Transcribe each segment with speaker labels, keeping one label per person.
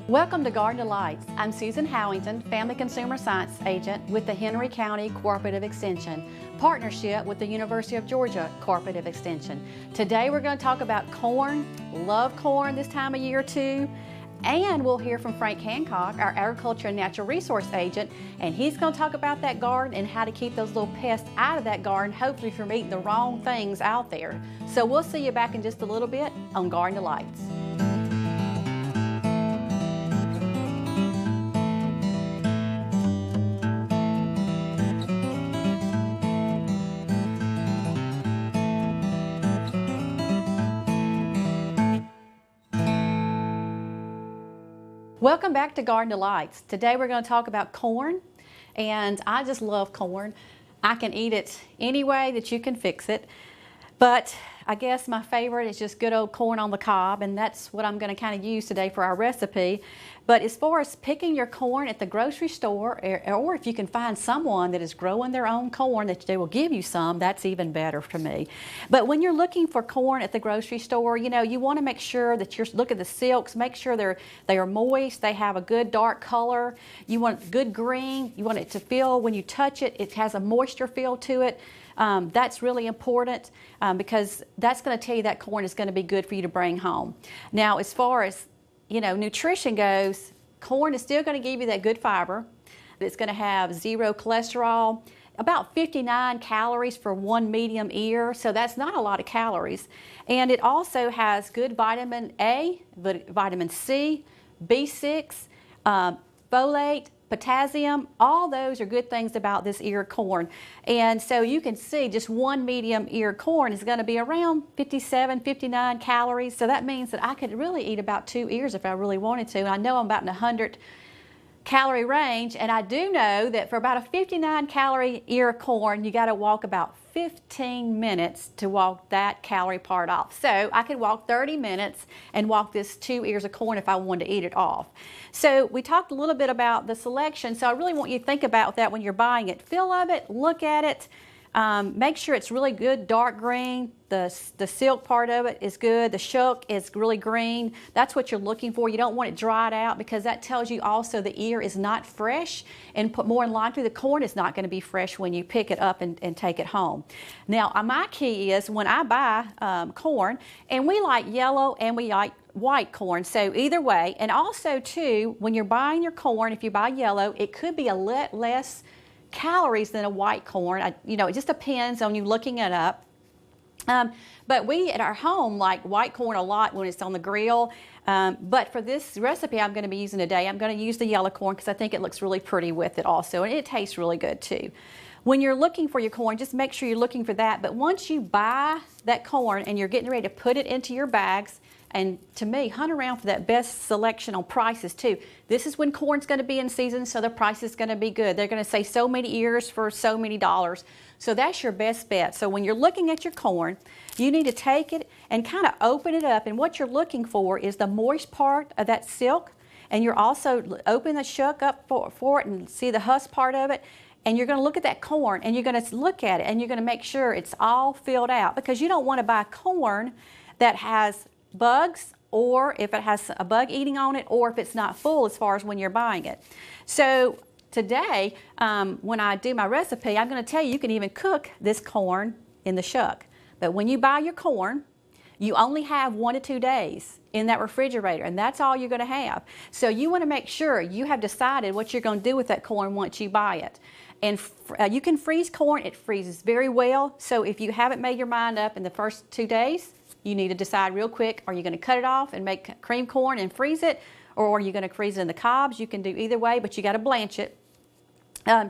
Speaker 1: Welcome to Garden Delights. I'm Susan Howington, Family Consumer Science Agent with the Henry County Cooperative Extension, partnership with the University of Georgia Cooperative Extension. Today we're going to talk about corn. Love corn this time of year too. And we'll hear from Frank Hancock, our Agriculture and Natural Resource Agent, and he's going to talk about that garden and how to keep those little pests out of that garden, hopefully from eating the wrong things out there. So we'll see you back in just a little bit on Garden Delights. Welcome back to Garden Delights. Today we're going to talk about corn, and I just love corn. I can eat it any way that you can fix it, but I guess my favorite is just good old corn on the cob, and that's what I'm going to kind of use today for our recipe. But as far as picking your corn at the grocery store, or if you can find someone that is growing their own corn that they will give you some, that's even better for me. But when you're looking for corn at the grocery store, you know, you want to make sure that you're look at the silks, make sure they are moist, they have a good dark color. You want good green. You want it to feel when you touch it, it has a moisture feel to it. That's really important because that's going to tell you that corn is going to be good for you to bring home. Now, as far as nutrition goes, corn is still going to give you that good fiber. It's going to have 0 cholesterol, about 59 calories for one medium ear, so that's not a lot of calories. And it also has good vitamin A, vitamin C, B6, folate, potassium. All those are good things about this ear of corn. And so you can see just one medium ear corn is going to be around 57, 59 calories. So that means that I could really eat about 2 ears if I really wanted to. I know I'm about in 100 calorie range, and I do know that for about a 59 calorie ear of corn, you got to walk about 15 minutes to walk that calorie part off. So I could walk 30 minutes and walk this 2 ears of corn if I wanted to eat it off. So we talked a little bit about the selection, so I really want you to think about that when you're buying it. Feel of it, look at it, make sure it's really good dark green. The silk part of it is good. The shuck is really green. That's what you're looking for. You don't want it dried out because that tells you also the ear is not fresh, and more than likely the corn is not going to be fresh when you pick it up and take it home. Now, my key is when I buy corn, and we like yellow and we like white corn, so either way. And also too, when you're buying your corn, if you buy yellow, it could be a lot less calories than a white corn. It just depends on you looking it up. But we at our home like white corn a lot when it's on the grill. But for this recipe I'm going to be using today, I'm going to use the yellow corn because I think it looks really pretty with it also, and it tastes really good too. When you're looking for your corn, just make sure you're looking for that. But once you buy that corn and you're getting ready to put it into your bags, and to me, hunt around for that best selection on prices too. This is when corn's going to be in season, so the price is going to be good. They're going to say so many ears for so many dollars. So that's your best bet. So when you're looking at your corn, you need to take it and kind of open it up. And what you're looking for is the moist part of that silk. And you're also open the shuck up for it and see the husk part of it. And you're going to look at that corn and you're going to look at it and you're going to make sure it's all filled out, because you don't want to buy corn that has bugs, or if it has a bug eating on it, or if it's not full as far as when you're buying it. So today, when I do my recipe, I'm going to tell you can even cook this corn in the shuck. But when you buy your corn, you only have 1 to 2 days in that refrigerator, and that's all you're going to have. So you want to make sure you have decided what you're going to do with that corn once you buy it. And you can freeze corn. It freezes very well. So if you haven't made your mind up in the first 2 days, you need to decide real quick, are you going to cut it off and make cream corn and freeze it, or are you going to freeze it in the cobs? You can do either way, but you got to blanch it.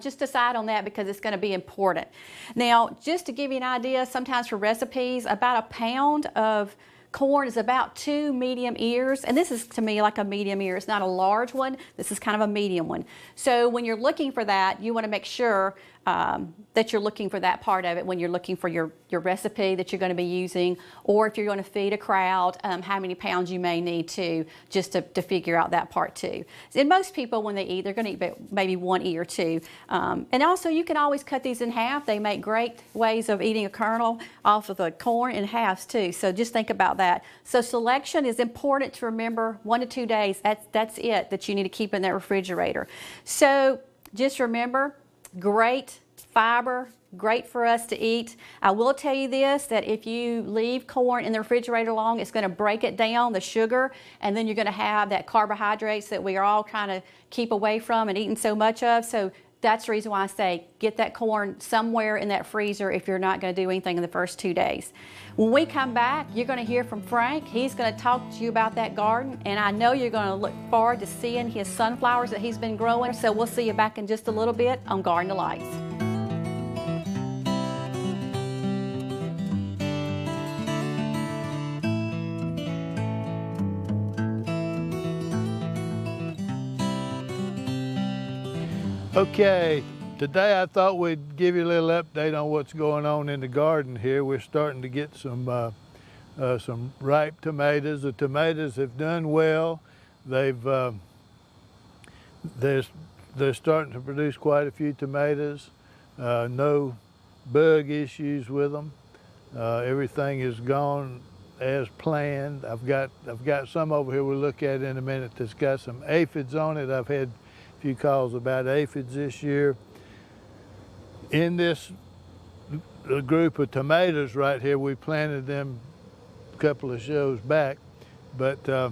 Speaker 1: Just decide on that because it's going to be important. Now, just to give you an idea, sometimes for recipes, about a pound of corn is about 2 medium ears, and this is to me like a medium ear. It's not a large one. This is kind of a medium one. So when you're looking for that, you want to make sure that you're looking for that part of it when you're looking for your recipe that you're going to be using, or if you're going to feed a crowd, how many pounds you may need to, just to figure out that part too. And most people, when they eat, they're going to eat maybe one ear or two. And also, you can always cut these in half. They make great ways of eating a kernel off of the corn in halves too. So just think about that. So selection is important to remember. 1 to 2 days, that's it that you need to keep in that refrigerator. So just remember, great fiber, great for us to eat. I will tell you this, that if you leave corn in the refrigerator long, it's going to break it down, the sugar, and then you're going to have that carbohydrates that we are all trying to keep away from and eating so much of. So that's the reason why I say get that corn somewhere in that freezer if you're not going to do anything in the first 2 days. When we come back, you're going to hear from Frank. He's going to talk to you about that garden, and I know you're going to look forward to seeing his sunflowers that he's been growing. So we'll see you back in just a little bit on Garden Delights.
Speaker 2: Okay, today I thought we'd give you a little update on what's going on in the garden here. We're starting to get some ripe tomatoes. The tomatoes have done well. They're starting to produce quite a few tomatoes. No bug issues with them. Everything has gone as planned. I've got some over here we'll look at in a minute that's got some aphids on it. I've had few calls about aphids this year. In this group of tomatoes right here, we planted them a couple of shows back, but I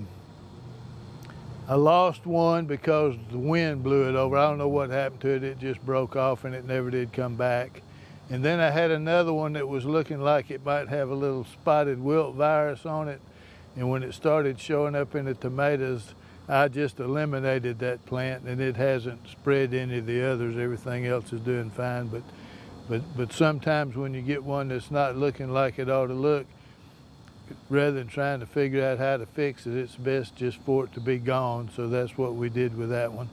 Speaker 2: lost one because the wind blew it over. I don't know what happened to it. It just broke off and it never did come back. And then I had another one that was looking like it might have a little spotted wilt virus on it. And when it started showing up in the tomatoes, I just eliminated that plant, and it hasn't spread any of the others. Everything else is doing fine, but sometimes when you get one that's not looking like it ought to look, rather than trying to figure out how to fix it, it's best just for it to be gone. So that's what we did with that one.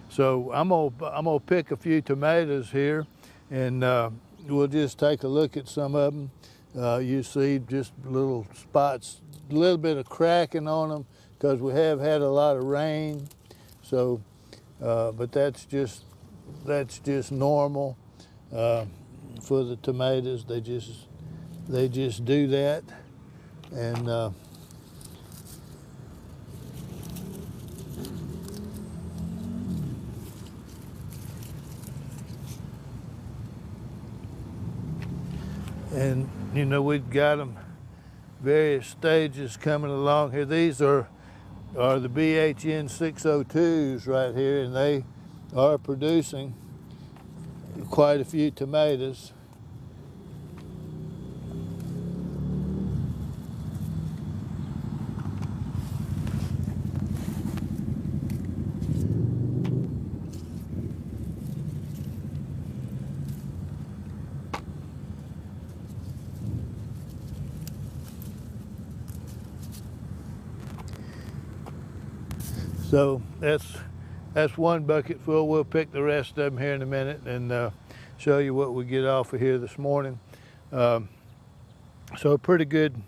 Speaker 2: So I'm gonna pick a few tomatoes here, and we'll just take a look at some of them. You see just little spots, a little bit of cracking on them, because we have had a lot of rain. So, but that's just normal for the tomatoes. They just do that, and you know, we've got them various stages coming along here. These are the BHN 602s right here, and they are producing quite a few tomatoes. So that's one bucket full. We'll pick the rest of them here in a minute and show you what we get off of here this morning. So a pretty good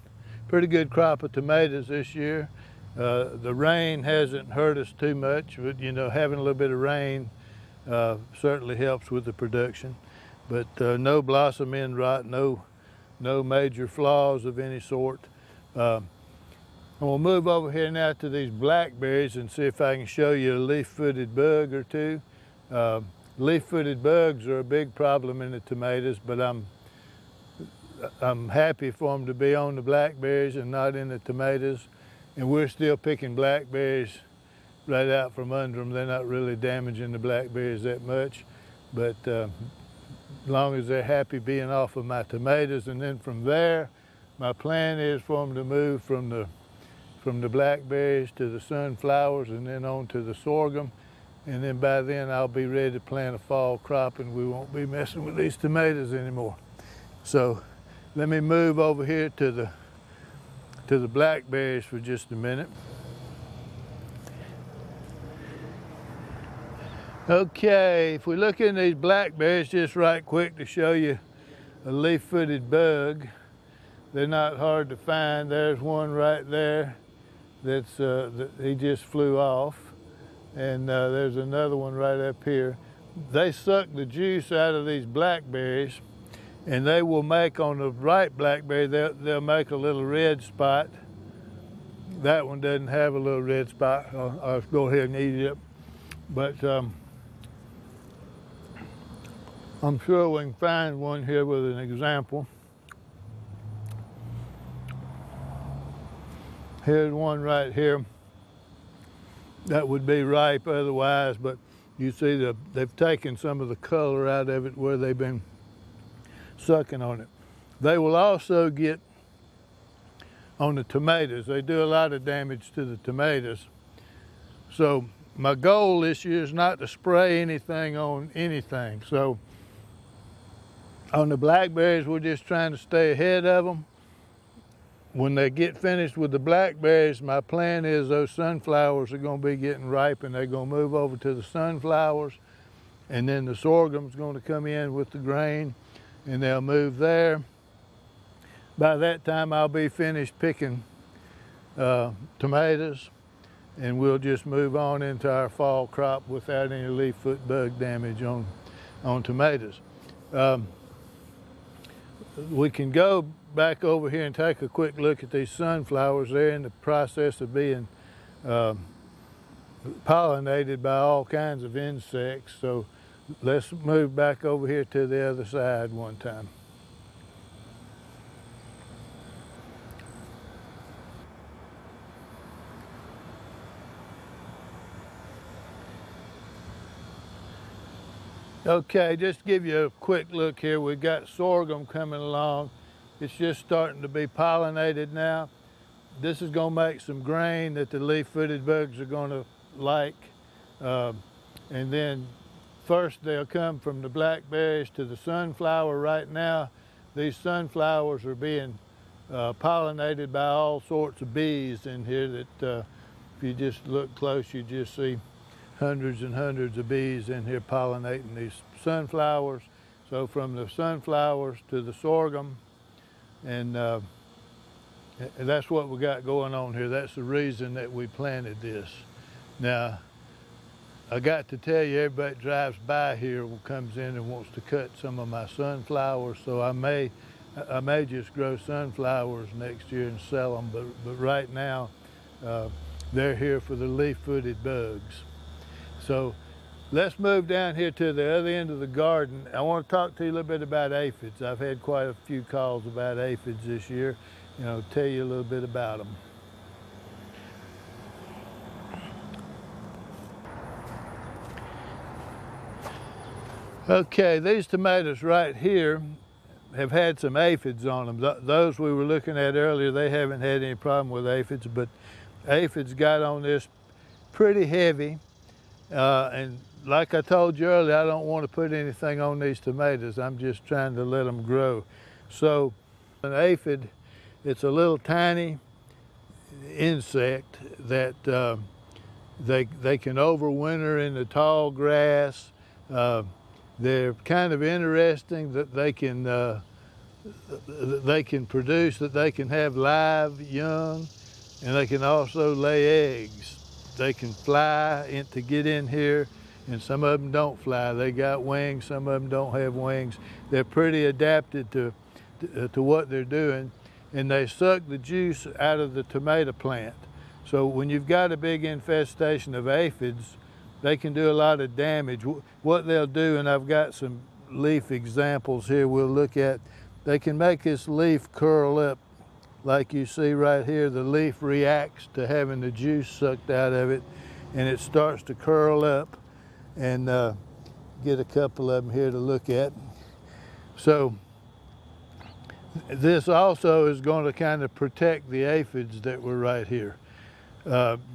Speaker 2: crop of tomatoes this year. The rain hasn't hurt us too much, but you know, having a little bit of rain certainly helps with the production. But no blossom end rot, no major flaws of any sort. And we'll move over here now to these blackberries and see if I can show you a leaf-footed bug or two. Leaf-footed bugs are a big problem in the tomatoes, but I'm happy for them to be on the blackberries and not in the tomatoes. And we're still picking blackberries right out from under them. They're not really damaging the blackberries that much, but as long as they're happy being off of my tomatoes. And then from there, my plan is for them to move from the blackberries to the sunflowers and then on to the sorghum. And then by then I'll be ready to plant a fall crop and we won't be messing with these tomatoes anymore. So let me move over here to the blackberries for just a minute. Okay, if we look in these blackberries just right quick to show you a leaf-footed bug. They're not hard to find. There's one right there that's he just flew off, and there's another one right up here. They suck the juice out of these blackberries, and they will make on the right blackberry, they'll make a little red spot. That one doesn't have a little red spot. I'll go ahead and eat it up. But I'm sure we can find one here with an example. Here's one right here. That would be ripe otherwise, but you see they've taken some of the color out of it where they've been sucking on it. They will also get on the tomatoes. They do a lot of damage to the tomatoes. So my goal this year is not to spray anything on anything. So on the blackberries, we're just trying to stay ahead of them. When they get finished with the blackberries, my plan is those sunflowers are going to be getting ripe, and they're going to move over to the sunflowers, and then the sorghum's going to come in with the grain, and they'll move there. By that time, I'll be finished picking tomatoes, and we'll just move on into our fall crop without any leaf foot bug damage on tomatoes. We can go back over here and take a quick look at these sunflowers. They're in the process of being pollinated by all kinds of insects. So let's move back over here to the other side one time. Okay, just to give you a quick look here, we've got sorghum coming along. It's just starting to be pollinated now. This is going to make some grain that the leaf-footed bugs are going to like. And then first they'll come from the blackberries to the sunflower. Right now, these sunflowers are being pollinated by all sorts of bees in here that if you just look close, you just see hundreds and hundreds of bees in here pollinating these sunflowers. So from the sunflowers to the sorghum, and that's what we got going on here. That's the reason that we planted this. Now, I got to tell you, everybody that drives by here comes in and wants to cut some of my sunflowers, so I may just grow sunflowers next year and sell them, but right now, they're here for the leaf-footed bugs. So let's move down here to the other end of the garden. I want to talk to you a little bit about aphids. I've had quite a few calls about aphids this year, and I'll tell you a little bit about them. Okay, these tomatoes right here have had some aphids on them. Those we were looking at earlier, they haven't had any problem with aphids, but aphids got on this pretty heavy. And like I told you earlier, I don't want to put anything on these tomatoes. I'm just trying to let them grow. So an aphid, it's a little tiny insect that they can overwinter in the tall grass. They're kind of interesting that they can produce, that they can have live young, and they can also lay eggs. They can fly to get in here, and some of them don't fly. They got wings, some of them don't have wings. They're pretty adapted to what they're doing, and they suck the juice out of the tomato plant. So when you've got a big infestation of aphids, they can do a lot of damage. What they'll do, and I've got some leaf examples here we'll look at, they can make this leaf curl up. Like you see right here, the leaf reacts to having the juice sucked out of it, and it starts to curl up. And get a couple of them here to look at. So this also is going to kind of protect the aphids that were right here.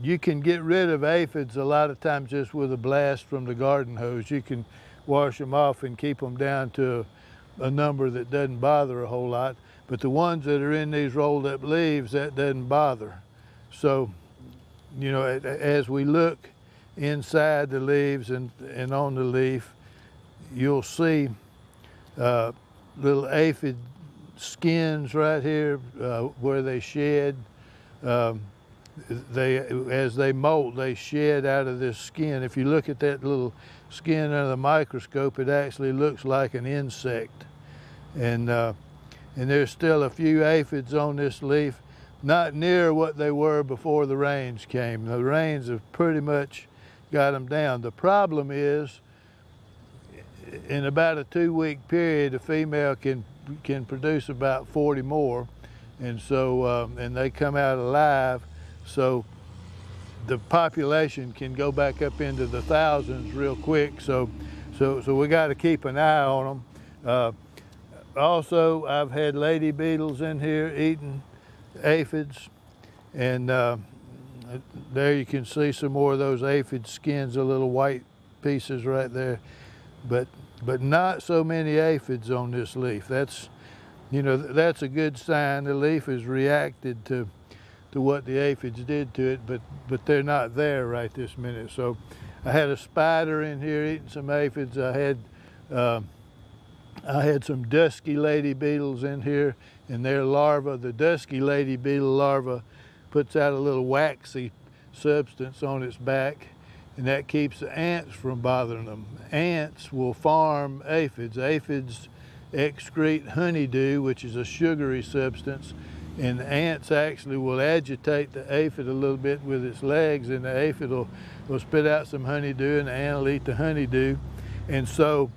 Speaker 2: You can get rid of aphids a lot of times just with a blast from the garden hose. You can wash them off and keep them down to a number that doesn't bother a whole lot. But the ones that are in these rolled up leaves, that doesn't bother. So, you know, as we look inside the leaves and on the leaf, you'll see little aphid skins right here where they shed. As they molt, they shed out of this skin. If you look at that little skin under the microscope, it actually looks like an insect. And there's still a few aphids on this leaf, not near what they were before the rains came. The rains have pretty much got them down. The problem is, in about a 2-week period, a female can produce about 40 more, and so and they come out alive. So the population can go back up into the thousands real quick. So we got to keep an eye on them. Also, I've had lady beetles in here eating aphids, and there you can see some more of those aphid skins, the little white pieces right there. But not so many aphids on this leaf. That's a good sign. The leaf has reacted to what the aphids did to it, but they're not there right this minute. So I had a spider in here eating some aphids. I had some dusky lady beetles in here, and their larva, the dusky lady beetle larva, puts out a little waxy substance on its back, and that keeps the ants from bothering them. Ants will farm aphids. Aphids excrete honeydew, which is a sugary substance, and the ants actually will agitate the aphid a little bit with its legs, and the aphid will spit out some honeydew, and the ant will eat the honeydew. And so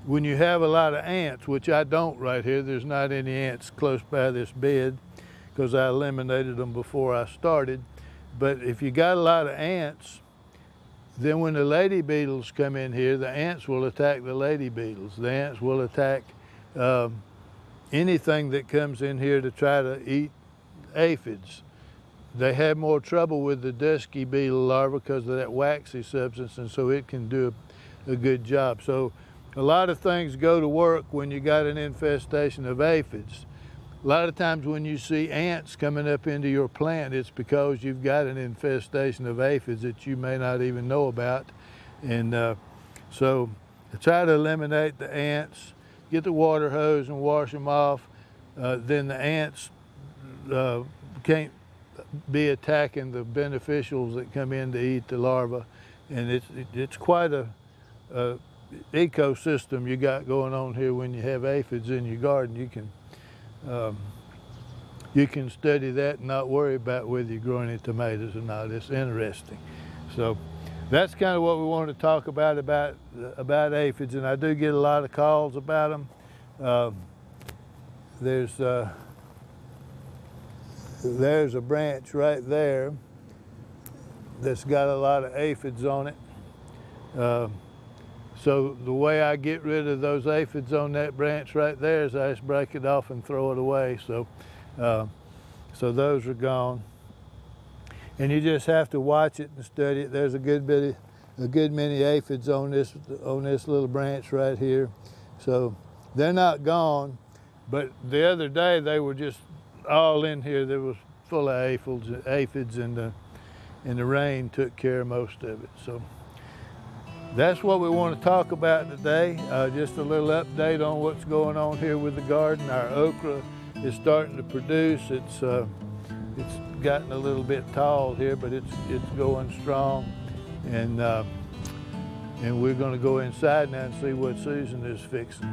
Speaker 2: when you have a lot of ants, which I don't right here, there's not any ants close by this bed because I eliminated them before I started. But if you got a lot of ants, then when the lady beetles come in here, the ants will attack the lady beetles. The ants will attack anything that comes in here to try to eat aphids. They have more trouble with the dusky beetle larva because of that waxy substance, and so it can do a good job. So a lot of things go to work when you got an infestation of aphids. A lot of times when you see ants coming up into your plant, it's because you've got an infestation of aphids that you may not even know about. And so try to eliminate the ants. Get the water hose and wash them off. Then the ants can't be attacking the beneficials that come in to eat the larva. And it's quite a ecosystem you got going on here when you have aphids in your garden. You can study that and not worry about whether you're growing any tomatoes or not. It's interesting. So that's kind of what we want to talk about aphids, and I do get a lot of calls about them. There's a branch right there that's got a lot of aphids on it. So the way I get rid of those aphids on that branch right there is I just break it off and throw it away. So those are gone. And you just have to watch it and study it. There's a good many aphids on this little branch right here. So they're not gone, but the other day they were just all in here. There was full of aphids, and the rain took care of most of it. So that's what we want to talk about today. Just a little update on what's going on here with the garden. Our okra is starting to produce. It's gotten a little bit tall here, but it's going strong. And we're going to go inside now and see what Susan is fixing.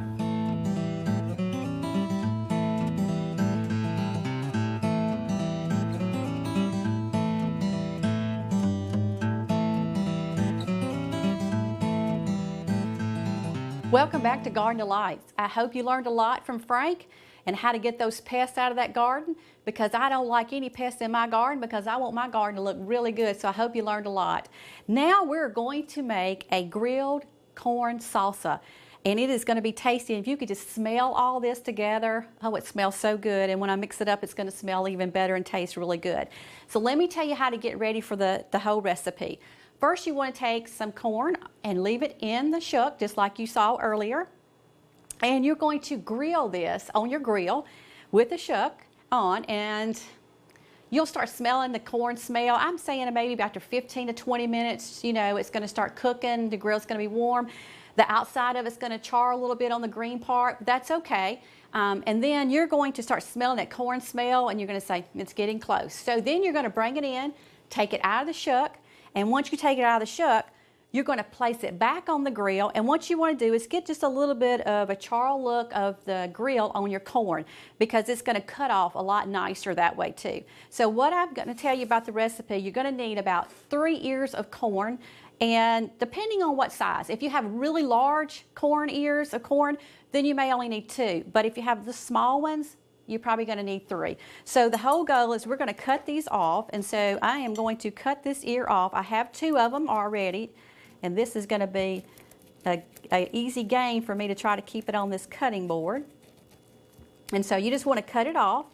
Speaker 1: Welcome back to Garden Delights. I hope you learned a lot from Frank and how to get those pests out of that garden, because I don't like any pests in my garden because I want my garden to look really good. So I hope you learned a lot. Now we're going to make a grilled corn salsa, and it is going to be tasty. If you could just smell all this together, oh, it smells so good. And when I mix it up, it's going to smell even better and taste really good. So let me tell you how to get ready for the whole recipe. First, you want to take some corn and leave it in the shuck, just like you saw earlier. And you're going to grill this on your grill with the shuck on, and you'll start smelling the corn smell. I'm saying maybe after 15 to 20 minutes, you know, it's going to start cooking. The grill's going to be warm. The outside of it's going to char a little bit on the green part. That's okay. And then you're going to start smelling that corn smell, and you're going to say, it's getting close. So then you're going to bring it in, take it out of the shuck, and once you take it out of the shuck, you're going to place it back on the grill, and what you want to do is get just a little bit of a char look of the grill on your corn, because it's going to cut off a lot nicer that way too. So what I'm going to tell you about the recipe, you're going to need about 3 ears of corn, and depending on what size, if you have really large ears of corn, then you may only need 2, but if you have the small ones, you're probably going to need 3. So the whole goal is we're going to cut these off, and so I am going to cut this ear off. I have 2 of them already. And this is going to be an easy game for me to try to keep it on this cutting board. And so you just want to cut it off.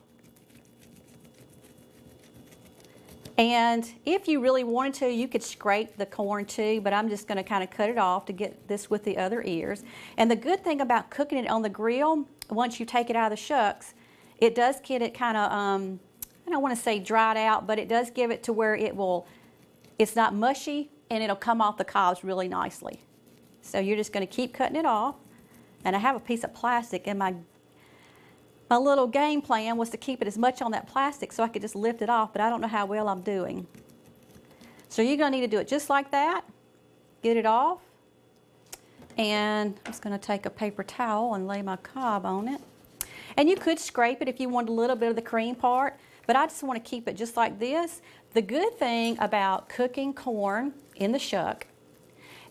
Speaker 1: And if you really wanted to, you could scrape the corn too, but I'm just going to kind of cut it off to get this with the other ears. And the good thing about cooking it on the grill, once you take it out of the shucks, it does get it kind of, I don't want to say dried out, but it does give it to where it's not mushy, and it'll come off the cobs really nicely. So you're just going to keep cutting it off. And I have a piece of plastic, and my little game plan was to keep it as much on that plastic so I could just lift it off, but I don't know how well I'm doing. So you're going to need to do it just like that. Get it off. And I'm just going to take a paper towel and lay my cob on it. And you could scrape it if you wanted a little bit of the cream part, but I just want to keep it just like this. The good thing about cooking corn in the shuck,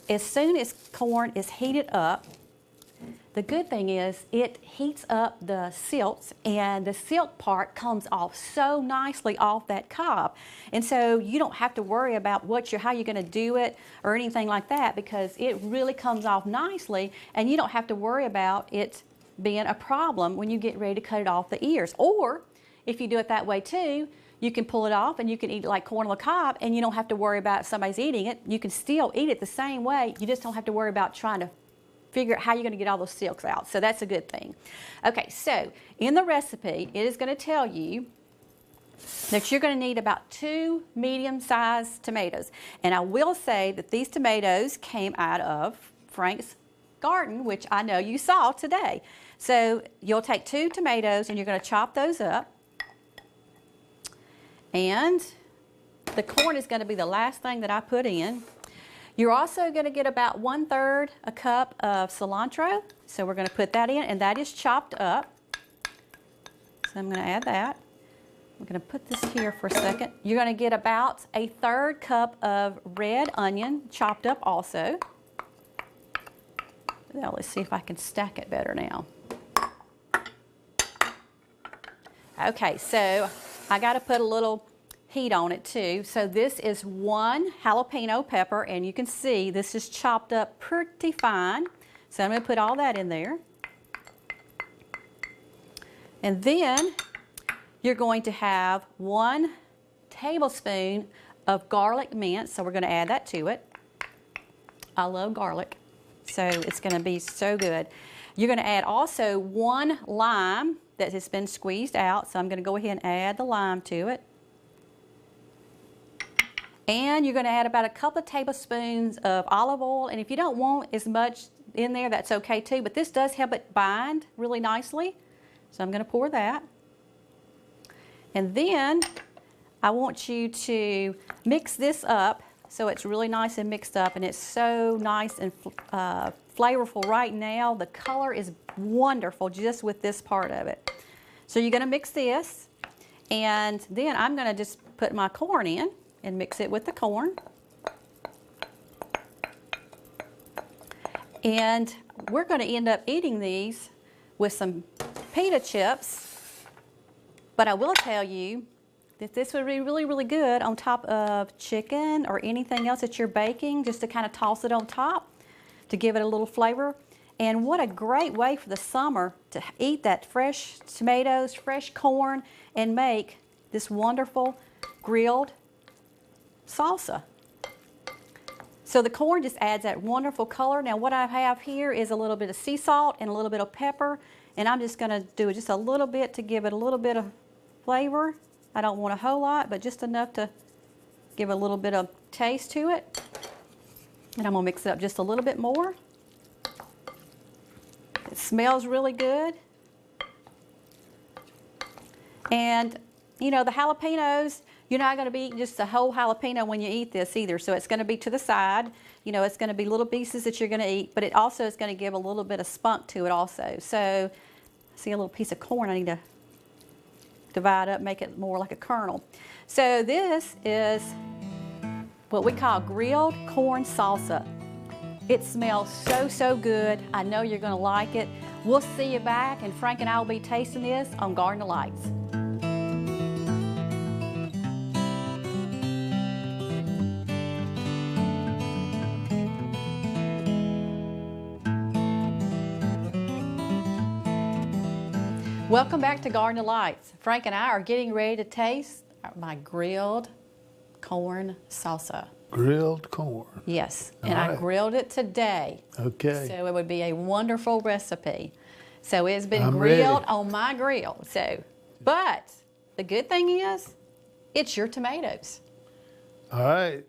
Speaker 1: as soon as corn is heated up, the good thing is it heats up the silts, and the silt part comes off so nicely off that cob. And so you don't have to worry about how you're going to do it or anything like that, because it really comes off nicely, and you don't have to worry about it being a problem when you get ready to cut it off the ears. Or if you do it that way too, you can pull it off and you can eat it like corn on the cob, and you don't have to worry about if somebody's eating it. You can still eat it the same way. You just don't have to worry about trying to figure out how you're going to get all those silks out. So that's a good thing. Okay, so in the recipe, it is going to tell you that you're going to need about 2 medium-sized tomatoes. And I will say that these tomatoes came out of Frank's garden, which I know you saw today. So you'll take 2 tomatoes and you're going to chop those up. And the corn is going to be the last thing that I put in. You're also going to get about 1/3 a cup of cilantro. So we're going to put that in, and that is chopped up. So I'm going to add that. I'm going to put this here for a second. You're going to get about 1/3 cup of red onion, chopped up also. Now let's see if I can stack it better now. Okay, so I got to put a little heat on it too. So this is 1 jalapeno pepper, and you can see this is chopped up pretty fine. So I'm going to put all that in there. And then you're going to have 1 tablespoon of garlic mince. So we're going to add that to it. I love garlic, so it's going to be so good. You're going to add also 1 lime that has been squeezed out. So I'm going to go ahead and add the lime to it. And you're going to add about a couple of tablespoons of olive oil. And if you don't want as much in there, that's okay too. But this does help it bind really nicely. So I'm going to pour that. And then I want you to mix this up so it's really nice and mixed up. And it's so nice and flavorful right now. The color is wonderful just with this part of it. So you're going to mix this, and then I'm going to just put my corn in and mix it with the corn. And we're going to end up eating these with some pita chips, but I will tell you that this would be really, really good on top of chicken or anything else that you're baking, just to kind of toss it on top to give it a little flavor. And what a great way for the summer to eat that fresh tomatoes, fresh corn, and make this wonderful grilled salsa. So the corn just adds that wonderful color. Now what I have here is a little bit of sea salt and a little bit of pepper, and I'm just going to do just a little bit to give it a little bit of flavor. I don't want a whole lot, but just enough to give a little bit of taste to it. And I'm gonna mix it up just a little bit more. It smells really good. And you know, the jalapenos, you're not gonna be eating just a whole jalapeno when you eat this either. So it's gonna be to the side. You know, it's gonna be little pieces that you're gonna eat, but it also is gonna give a little bit of spunk to it also. So, see a little piece of corn I need to divide up, make it more like a kernel. So this is what we call grilled corn salsa. It smells so, so good. I know you're gonna like it. We'll see you back, and Frank and I will be tasting this on Garden of Lights. Welcome back to Garden of Lights. Frank and I are getting ready to taste my grilled corn salsa.
Speaker 2: Grilled corn.
Speaker 1: Yes, and
Speaker 2: All right.
Speaker 1: I grilled it today.
Speaker 2: Okay.
Speaker 1: So it would be a wonderful recipe. So it's been
Speaker 2: I'm
Speaker 1: grilled
Speaker 2: ready.
Speaker 1: on my grill. So, but the good thing is, it's your tomatoes.
Speaker 2: All right.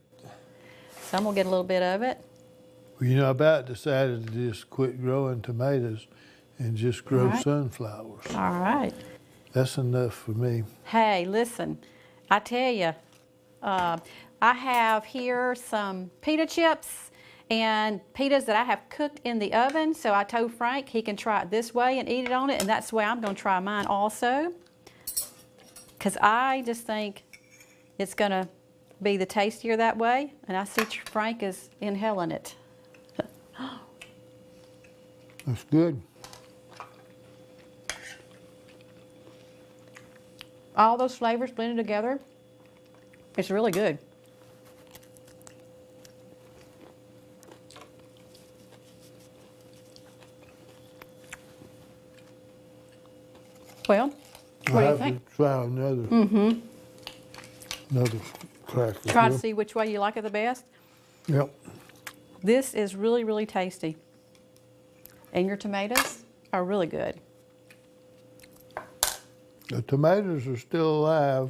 Speaker 1: So I'm gonna get a little bit of it.
Speaker 2: Well, you know, I about decided to just quit growing tomatoes and just grow
Speaker 1: All right.
Speaker 2: sunflowers.
Speaker 1: All right.
Speaker 2: That's enough for me.
Speaker 1: Hey, listen, I tell you, I have here some pita chips and pitas that I have cooked in the oven. So I told Frank he can try it this way and eat it on it, and that's the way I'm going to try mine also. Because I just think it's going to be the tastier that way, and I see Frank is inhaling it.
Speaker 2: That's good.
Speaker 1: All those flavors blended together, it's really good. Well, what do you
Speaker 2: I'll
Speaker 1: think?
Speaker 2: have to try another, another cracker.
Speaker 1: Try to see which way you like it the best.
Speaker 2: Yep.
Speaker 1: This is really, really tasty. And your tomatoes are really good.
Speaker 2: The tomatoes are still alive,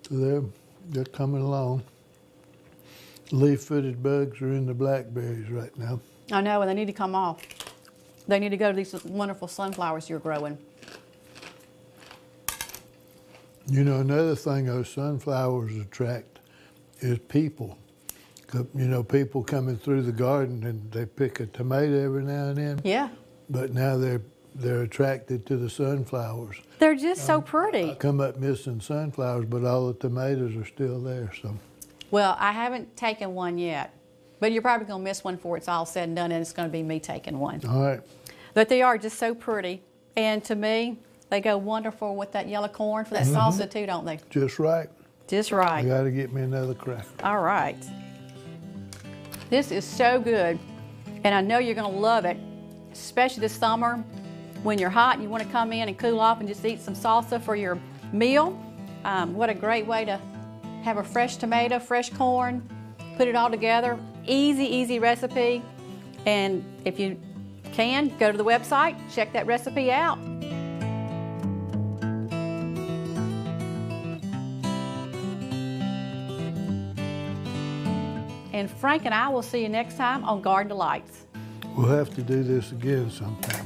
Speaker 2: so they're coming along. Leaf-footed bugs are in the blackberries right now.
Speaker 1: I know, and they need to come off. They need to go to these wonderful sunflowers you're growing.
Speaker 2: You know, another thing those sunflowers attract is people. You know, people coming through the garden and they pick a tomato every now and then.
Speaker 1: Yeah.
Speaker 2: But now they're attracted to the sunflowers.
Speaker 1: They're just so pretty.
Speaker 2: I come up missing sunflowers, but all the tomatoes are still there. So.
Speaker 1: Well, I haven't taken one yet, but you're probably going to miss one before it's all said and done, and it's going to be me taking one.
Speaker 2: All right.
Speaker 1: But they are just so pretty. And to me, they go wonderful with that yellow corn for that salsa too, don't they?
Speaker 2: Just right.
Speaker 1: Just
Speaker 2: I
Speaker 1: right.
Speaker 2: got to get me another cracker.
Speaker 1: All right. This is so good, and I know you're going to love it, especially this summer when you're hot and you want to come in and cool off and just eat some salsa for your meal. What a great way to have a fresh tomato, fresh corn, put it all together. Easy, easy recipe. And if you can, go to the website, check that recipe out. And Frank and I will see you next time on Garden of Lights.
Speaker 2: We'll have to do this again sometime.